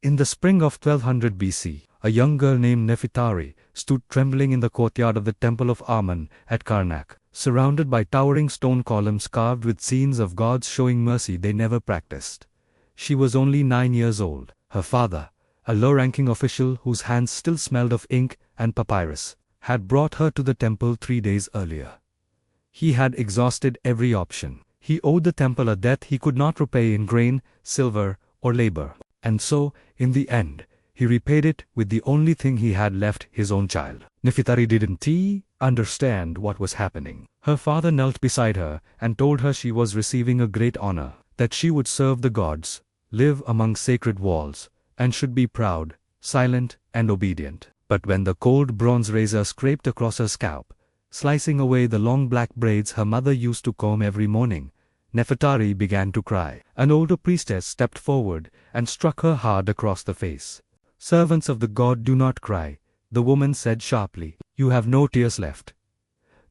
In the spring of 1200 BC, a young girl named Nefertari stood trembling in the courtyard of the temple of Amun at Karnak, surrounded by towering stone columns carved with scenes of gods showing mercy they never practiced. She was only 9 years old. Her father, a low-ranking official whose hands still smelled of ink and papyrus, had brought her to the temple 3 days earlier. He had exhausted every option. He owed the temple a debt he could not repay in grain, silver, or labor. And so, in the end, he repaid it with the only thing he had left, his own child. Nefertari didn't understand what was happening. Her father knelt beside her and told her she was receiving a great honor, that she would serve the gods, live among sacred walls, and should be proud, silent, and obedient. But when the cold bronze razor scraped across her scalp, slicing away the long black braids her mother used to comb every morning, Nefertari began to cry. An older priestess stepped forward and struck her hard across the face. "Servants of the god do not cry," the woman said sharply. "You have no tears left.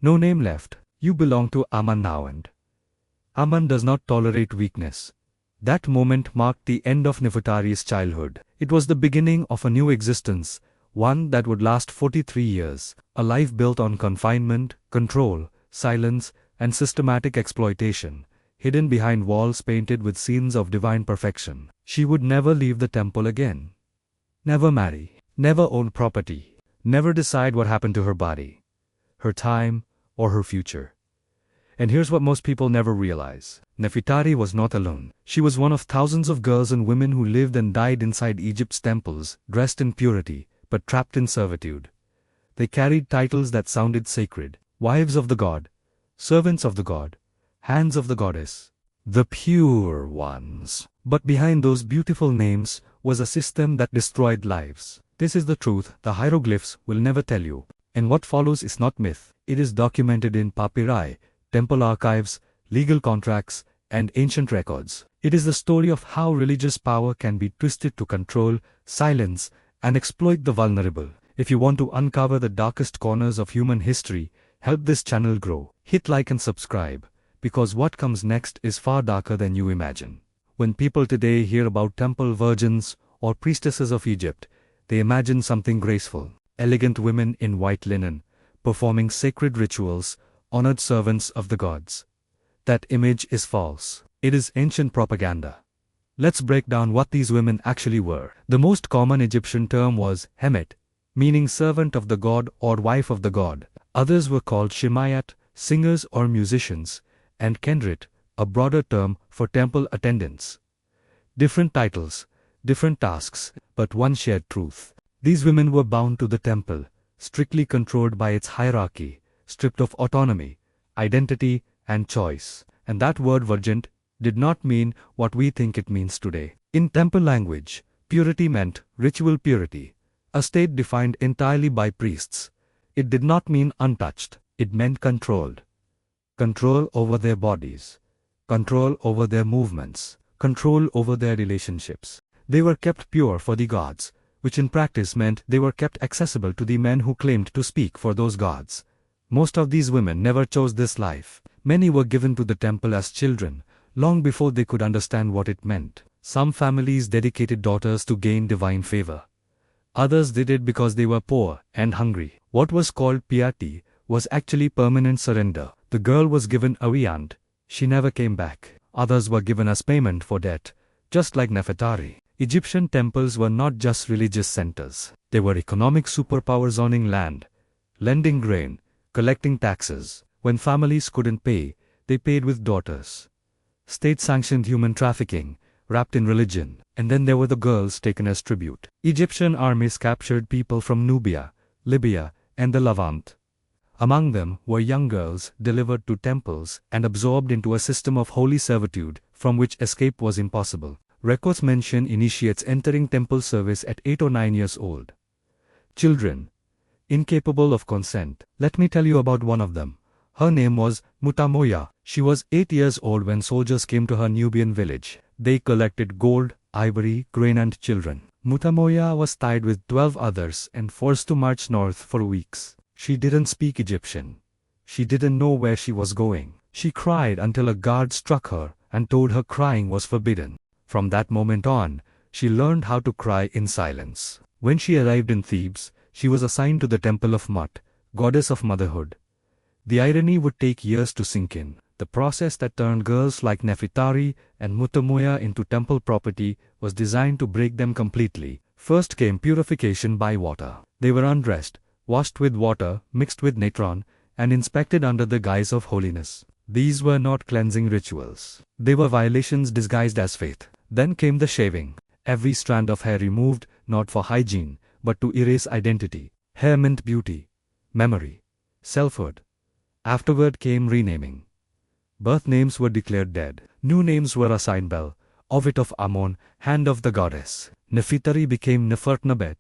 No name left. You belong to Amun now, and Amun does not tolerate weakness." That moment marked the end of Nefertari's childhood. It was the beginning of a new existence, one that would last 43 years, a life built on confinement, control, silence, and systematic exploitation, hidden behind walls painted with scenes of divine perfection. She would never leave the temple again. Never marry. Never own property. Never decide what happened to her body, her time, or her future. And here's what most people never realize. Nefertari was not alone. She was one of thousands of girls and women who lived and died inside Egypt's temples, dressed in purity, but trapped in servitude. They carried titles that sounded sacred: wives of the god, servants of the god, hands of the goddess, the pure ones. But behind those beautiful names was a system that destroyed lives. This is the truth the hieroglyphs will never tell you. And what follows is not myth. It is documented in papyri, temple archives, legal contracts, and ancient records. It is the story of how religious power can be twisted to control, silence, and exploit the vulnerable. If you want to uncover the darkest corners of human history, help this channel grow. Hit like and subscribe, because what comes next is far darker than you imagine. When people today hear about temple virgins or priestesses of Egypt, they imagine something graceful, elegant women in white linen, performing sacred rituals, honored servants of the gods. That image is false. It is ancient propaganda. Let's break down what these women actually were. The most common Egyptian term was hemet, meaning servant of the god or wife of the god. Others were called shemayat, singers or musicians, and kendrit, a broader term for temple attendants. Different titles, different tasks, but one shared truth. These women were bound to the temple, strictly controlled by its hierarchy, stripped of autonomy, identity, and choice. And that word virgin did not mean what we think it means today. In temple language, purity meant ritual purity, a state defined entirely by priests. It did not mean untouched, it meant controlled. Control over their bodies, control over their movements, control over their relationships. They were kept pure for the gods, which in practice meant they were kept accessible to the men who claimed to speak for those gods. Most of these women never chose this life. Many were given to the temple as children, long before they could understand what it meant. Some families dedicated daughters to gain divine favor. Others did it because they were poor and hungry. What was called piety was actually permanent surrender. The girl was given a viand. She never came back. Others were given as payment for debt, just like Nefertari. Egyptian temples were not just religious centers. They were economic superpowers owning land, lending grain, collecting taxes. When families couldn't pay, they paid with daughters. State-sanctioned human trafficking, wrapped in religion. And then there were the girls taken as tribute. Egyptian armies captured people from Nubia, Libya, and the Levant. Among them were young girls delivered to temples and absorbed into a system of holy servitude from which escape was impossible. Records mention initiates entering temple service at 8 or 9 years old. Children, incapable of consent. Let me tell you about one of them. Her name was Mutamoya. She was 8 years old when soldiers came to her Nubian village. They collected gold, ivory, grain and children. Mutamoya was tied with 12 others and forced to march north for weeks. She didn't speak Egyptian. She didn't know where she was going. She cried until a guard struck her and told her crying was forbidden. From that moment on, she learned how to cry in silence. When she arrived in Thebes, she was assigned to the temple of Mut, goddess of motherhood. The irony would take years to sink in. The process that turned girls like Nefertari and Mutamoya into temple property was designed to break them completely. First came purification by water. They were undressed, washed with water mixed with natron, and inspected under the guise of holiness. These were not cleansing rituals. They were violations disguised as faith. Then came the shaving. Every strand of hair removed, not for hygiene, but to erase identity. Hair meant beauty, memory, selfhood. Afterward came renaming. Birth names were declared dead. New names were assigned Bel, Ovid of Ammon, hand of the goddess. Nefertari became Nefertnebet.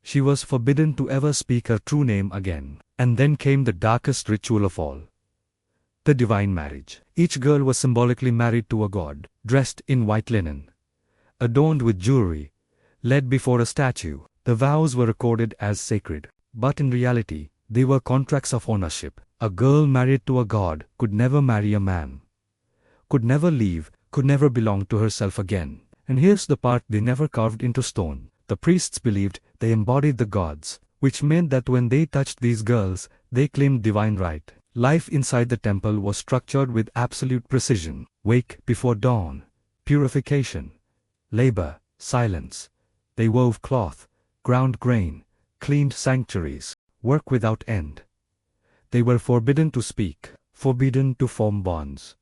She was forbidden to ever speak her true name again. And then came the darkest ritual of all. The divine marriage. Each girl was symbolically married to a god, dressed in white linen, adorned with jewelry, led before a statue. The vows were recorded as sacred, but in reality, they were contracts of ownership. A girl married to a god could never marry a man, could never leave, could never belong to herself again. And here's the part they never carved into stone. The priests believed they embodied the gods, which meant that when they touched these girls, they claimed divine right. Life inside the temple was structured with absolute precision. Wake before dawn, purification, labor, silence. They wove cloth, ground grain, cleaned sanctuaries, work without end. They were forbidden to speak, forbidden to form bonds.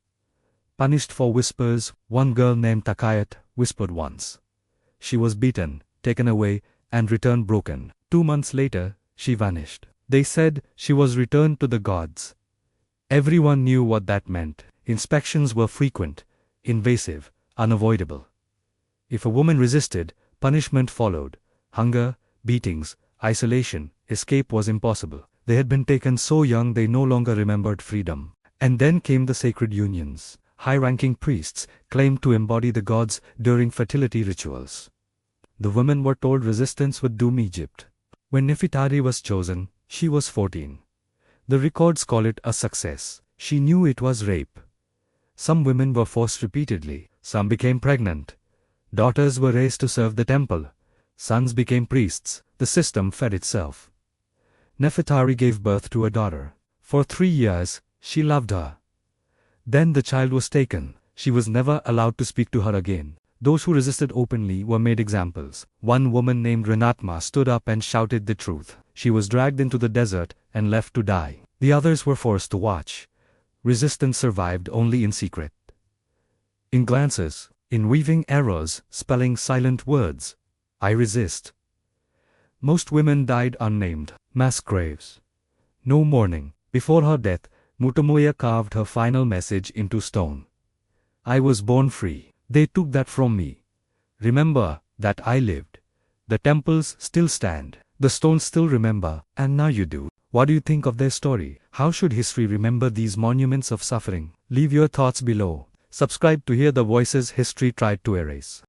Punished for whispers, one girl named Takayat whispered once. She was beaten, taken away, and returned broken. 2 months later, she vanished. They said she was returned to the gods. Everyone knew what that meant. Inspections were frequent, invasive, unavoidable. If a woman resisted, punishment followed. Hunger, beatings, isolation, escape was impossible. They had been taken so young they no longer remembered freedom. And then came the sacred unions. High-ranking priests claimed to embody the gods during fertility rituals. The women were told resistance would doom Egypt. When Nefertari was chosen, she was 14. The records call it a success. She knew it was rape. Some women were forced repeatedly. Some became pregnant. Daughters were raised to serve the temple. Sons became priests. The system fed itself. Nefertari gave birth to a daughter. For 3 years, she loved her. Then the child was taken. She was never allowed to speak to her again. Those who resisted openly were made examples. One woman named Renatma stood up and shouted the truth. She was dragged into the desert and left to die. The others were forced to watch. Resistance survived only in secret. In glances, in weaving arrows, spelling silent words. I resist. Most women died unnamed. Mass graves. No mourning. Before her death, Mutamoya carved her final message into stone. I was born free. They took that from me. Remember that I lived. The temples still stand. The stones still remember, and now you do. What do you think of their story? How should history remember these monuments of suffering? Leave your thoughts below. Subscribe to hear the voices history tried to erase.